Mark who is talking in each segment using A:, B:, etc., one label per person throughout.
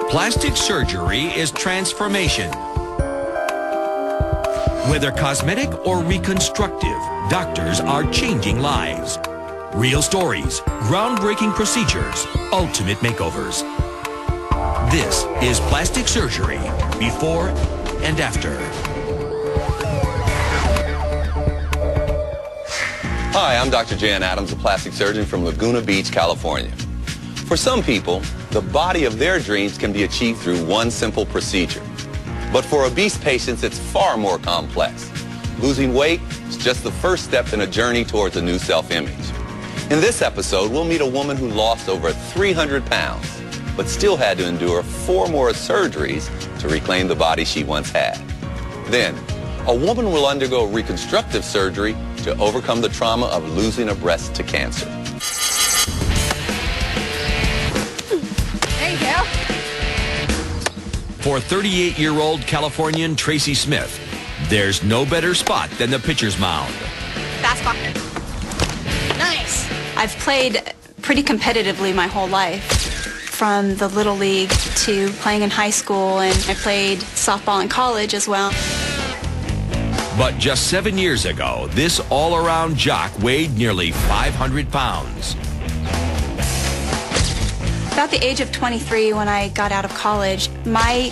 A: Plastic surgery is transformation. Whether cosmetic or reconstructive, doctors are changing lives. Real stories, groundbreaking procedures, ultimate makeovers. This is plastic surgery, before and after.
B: Hi, I'm Dr. Jan Adams, a plastic surgeon from Laguna Beach, California. For some people, the body of their dreams can be achieved through one simple procedure. But for obese patients, it's far more complex. Losing weight is just the first step in a journey towards a new self-image. In this episode, we'll meet a woman who lost over 300 pounds, but still had to endure 4 more surgeries to reclaim the body she once had. Then, a woman will undergo reconstructive surgery to overcome the trauma of losing a breast to cancer.
C: There you go.
A: For 38-year-old Californian Tracy Smith, there's no better spot than the pitcher's mound.
C: Fastball. Nice. I've played pretty competitively my whole life, from the Little League to playing in high school, and I played softball in college as well.
A: But just 7 years ago, this all-around jock weighed nearly 500 pounds.
C: About the age of 23, when I got out of college, my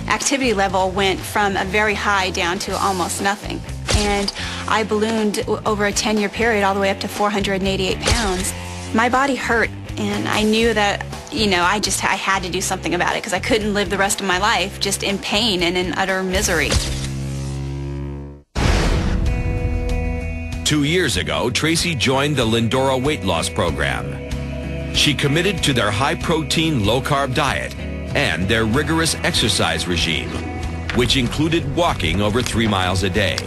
C: activity level went from a very high down to almost nothing. And I ballooned over a 10-year period all the way up to 488 pounds. My body hurt, and I knew that, I had to do something about it because I couldn't live the rest of my life just in pain and in utter misery.
A: 2 years ago, Tracy joined the Lindora weight loss program. She committed to their high-protein, low-carb diet and their rigorous exercise regime, which included walking over 3 miles a day.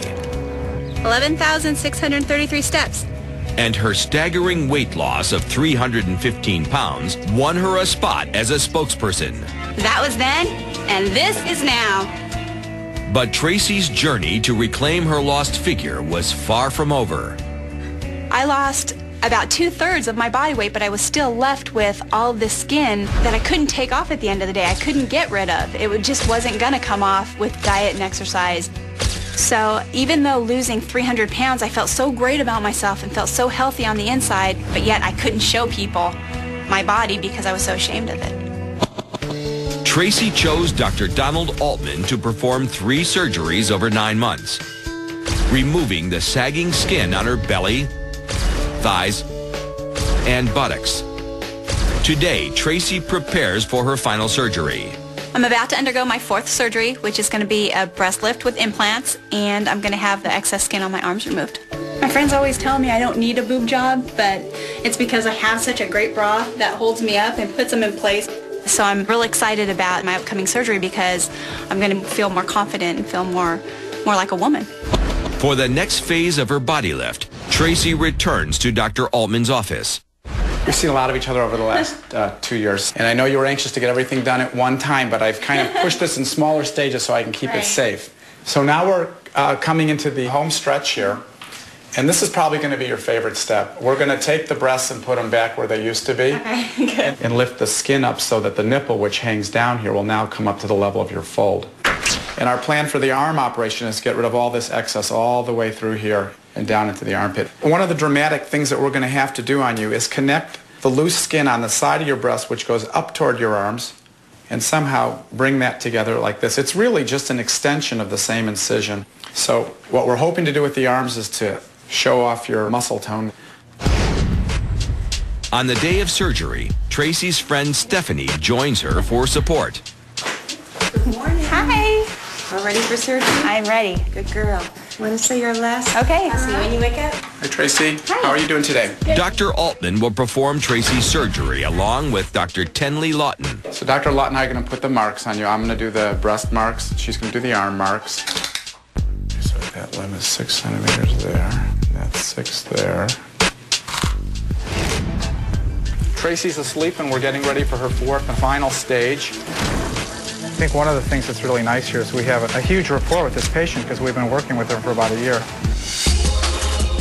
C: 11,633 steps.
A: And her staggering weight loss of 315 pounds won her a spot as a spokesperson.
C: That was then, and this is now.
A: But Tracy's journey to reclaim her lost figure was far from over.
C: I lost about 2/3 of my body weight, but I was still left with all of this skin that I couldn't take off at the end of the day. I couldn't get rid of. It just wasn't going to come off with diet and exercise. So even though losing 300 pounds, I felt so great about myself and felt so healthy on the inside, but yet I couldn't show people my body because I was so ashamed of it.
A: Tracy chose Dr. Donald Altman to perform 3 surgeries over 9 months, removing the sagging skin on her belly, thighs, and buttocks. Today, Tracy prepares for her final surgery.
C: I'm about to undergo my 4th surgery, which is going to be a breast lift with implants, and I'm going to have the excess skin on my arms removed. My friends always tell me I don't need a boob job, but it's because I have such a great bra that holds me up and puts them in place. So I'm really excited about my upcoming surgery because I'm going to feel more confident and feel more like a woman.
A: For the next phase of her body lift, Tracy returns to Dr. Altman's office.
D: We've seen a lot of each other over the last 2 years, and I know you were anxious to get everything done at one time, but I've kind of pushed this in smaller stages so I can keep it safe. So now we're coming into the home stretch here, and this is probably going to be your favorite step. We're going to take the breasts and put them back where they used to be, and lift the skin up so that the nipple, which hangs down here, will now come up to the level of your fold. And our plan for the arm operation is to get rid of all this excess all the way through here and down into the armpit. One of the dramatic things that we're going to have to do on you is connect the loose skin on the side of your breast, which goes up toward your arms, and somehow bring that together like this. It's really just an extension of the same incision. So what we're hoping to do with the arms is to show off your muscle tone.
A: On the day of surgery, Tracy's friend Stephanie joins her for support.
E: Good morning.
C: Hi.
E: All ready for surgery?
C: I'm ready.
E: Good girl. Want to say your last?
C: Okay.
E: I'll see you when you wake up.
D: Hi, Tracy.
C: Hi.
D: How are you doing today?
A: Dr. Altman will perform Tracy's surgery along with Dr. Tenley Lawton.
D: So Dr. Lawton and I are going to put the marks on you. I'm going to do the breast marks. She's going to do the arm marks. So that limb is 6 centimeters there. That's 6 there. Tracy's asleep, and we're getting ready for her 4th and final stage. I think one of the things that's really nice here is we have a huge rapport with this patient because we've been working with her for about a year.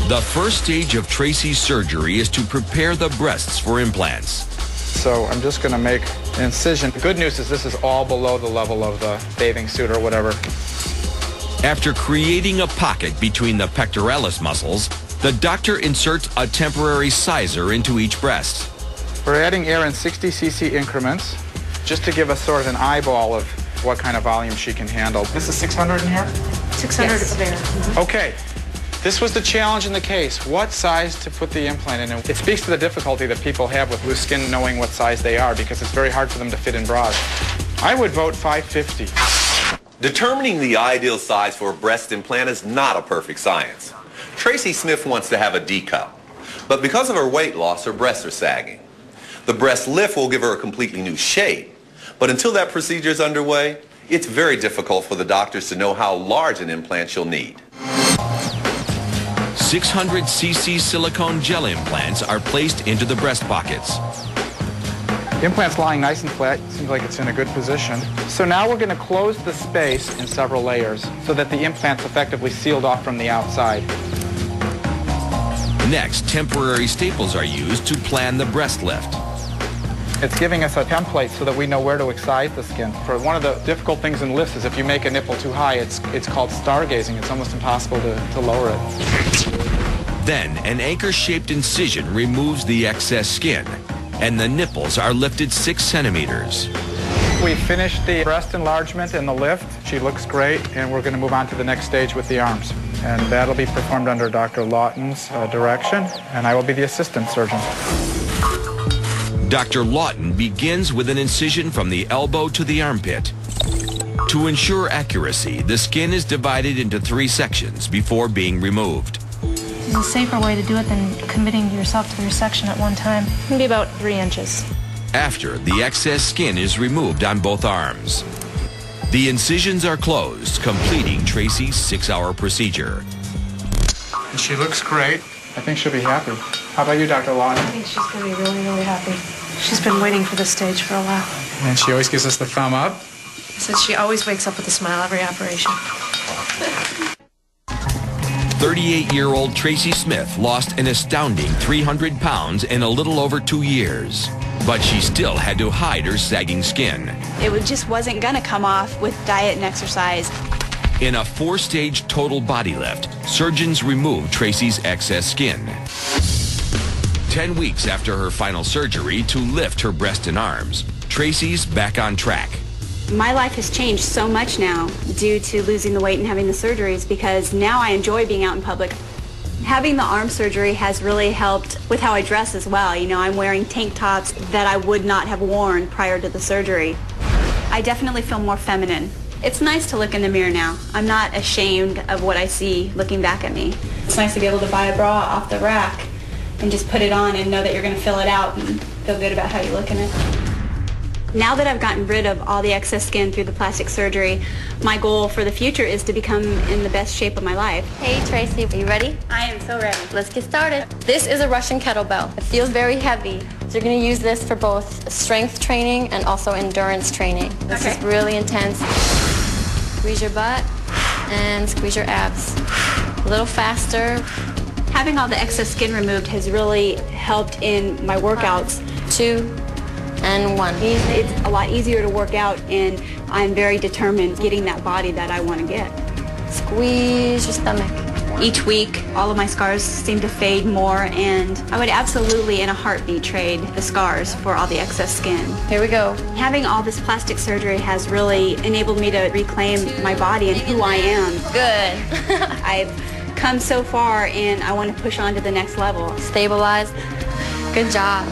A: The first stage of Tracy's surgery is to prepare the breasts for implants.
D: So I'm just going to make incision. The good news is this is all below the level of the bathing suit or whatever.
A: After creating a pocket between the pectoralis muscles, the doctor inserts a temporary sizer into each breast.
D: We're adding air in 60 cc increments just to give us sort of an eyeball of what kind of volume she can handle. This is 600 in here?
E: 600
C: Yes.
E: of air. Mhm.
D: Okay. This was the challenge in the case. What size to put the implant in? And it speaks to the difficulty that people have with loose skin knowing what size they are because it's very hard for them to fit in bras. I would vote 550.
B: Determining the ideal size for a breast implant is not a perfect science. Tracy Smith wants to have a D cup, but because of her weight loss, her breasts are sagging. The breast lift will give her a completely new shape, but until that procedure is underway, it's very difficult for the doctors to know how large an implant she'll need.
A: 600 cc silicone gel implants are placed into the breast pockets.
D: The implant's lying nice and flat. Seems like it's in a good position. So now we're going to close the space in several layers so that the implant's effectively sealed off from the outside.
A: Next, temporary staples are used to plan the breast lift.
D: It's giving us a template so that we know where to excise the skin. For one of the difficult things in lifts is if you make a nipple too high, it's called stargazing. It's almost impossible to lower it.
A: Then, an anchor-shaped incision removes the excess skin, and the nipples are lifted 6 centimeters.
D: We finished the breast enlargement and the lift. She looks great, and we're going to move on to the next stage with the arms. And that'll be performed under Dr. Lawton's direction, and I will be the assistant surgeon.
A: Dr. Lawton begins with an incision from the elbow to the armpit. To ensure accuracy, the skin is divided into 3 sections before being removed.
F: There's a safer way to do it than committing yourself to the resection at one time. It can be about 3 inches.
A: After, the excess skin is removed on both arms. The incisions are closed, completing Tracy's 6-hour procedure.
D: And she looks great. I think she'll be happy. How about you, Dr. Lawton?
E: I think she's going to be really, really happy. She's been waiting for this stage for a while.
D: And she always gives us the thumb up.
E: Says she always wakes up with a smile every operation.
A: 38-year-old Tracy Smith lost an astounding 300 pounds in a little over 2 years. But she still had to hide her sagging skin.
C: It just wasn't going to come off with diet and exercise.
A: In a 4-stage total body lift, surgeons removed Tracy's excess skin. 10 weeks after her final surgery to lift her breast and arms, Tracy's back on track.
C: My life has changed so much now due to losing the weight and having the surgeries because now I enjoy being out in public. Having the arm surgery has really helped with how I dress as well. You know, I'm wearing tank tops that I would not have worn prior to the surgery. I definitely feel more feminine. It's nice to look in the mirror now. I'm not ashamed of what I see looking back at me. It's nice to be able to buy a bra off the rack and just put it on and know that you're going to fill it out and feel good about how you look in it. Now that I've gotten rid of all the excess skin through the plastic surgery, my goal for the future is to become in the best shape of my life.
G: Hey Tracy, are you ready?
C: I am so ready.
G: Let's get started. This is a Russian kettlebell. It feels very heavy. So you're going to use this for both strength training and also endurance training. This is really intense. Squeeze your butt and squeeze your abs. A little faster.
C: Having all the excess skin removed has really helped in my workouts.
G: 2 and 1.
C: It's a lot easier to work out, and I'm very determined getting that body that I want to get.
G: Squeeze your stomach.
C: Each week, all of my scars seem to fade more, and I would absolutely, in a heartbeat, trade the scars for all the excess skin.
G: Here we go.
C: Having all this plastic surgery has really enabled me to reclaim my body and who I am.
G: Good.
C: I've come so far, and I want to push on to the next level.
G: Stabilize. Good job.